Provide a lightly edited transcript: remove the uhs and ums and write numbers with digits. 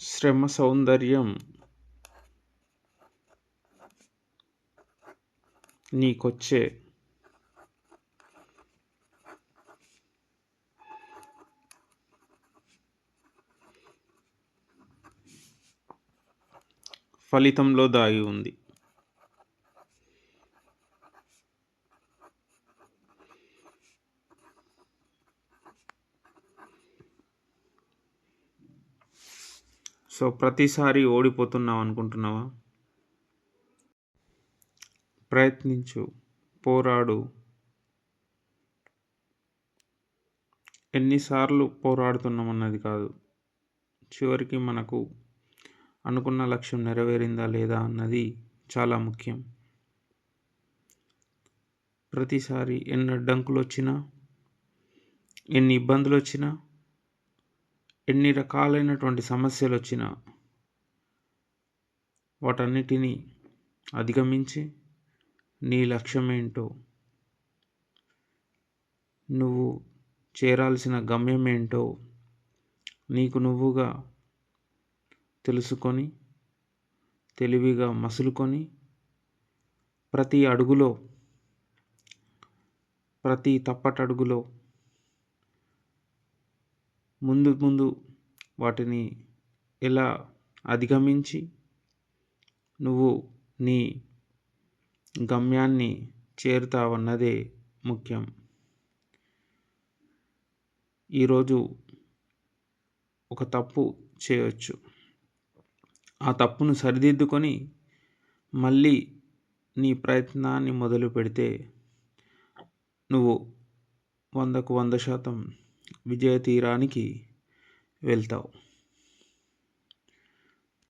శ్రమ సౌందర్యం నీకొచ్చే ఫలితంలో దాగి ఉంది. సో ప్రతిసారి ఓడిపోతున్నావు అనుకుంటున్నావా? ప్రయత్నించు, పోరాడు. ఎన్నిసార్లు పోరాడుతున్నామన్నది కాదు, చివరికి మనకు అనుకున్న లక్ష్యం నెరవేరిందా లేదా అన్నది చాలా ముఖ్యం. ప్రతిసారి ఎన్ని అడ్డంకులు వచ్చినా, ఎన్ని ఇబ్బందులు వచ్చినా, ఎన్ని రకాలైనటువంటి సమస్యలు వచ్చినా వాటన్నిటినీ అధిగమించి నీ లక్ష్యం ఏంటో, నువ్వు చేరాల్సిన గమ్యం ఏంటో నీకు నువ్వుగా తెలుసుకొని, తెలివిగా మసులుకొని, ప్రతి అడుగులో, ప్రతి తప్పటడుగులో ముందు ముందు వాటిని ఎలా అధిగమించి నువ్వు నీ గమ్యాన్ని చేరుతావన్నదే ముఖ్యం. ఈరోజు ఒక తప్పు చేయొచ్చు, ఆ తప్పును సరిదిద్దుకొని మళ్ళీ నీ ప్రయత్నాన్ని మొదలు పెడితే నువ్వు 100% విజయ తీరానికి వెళ్తావు.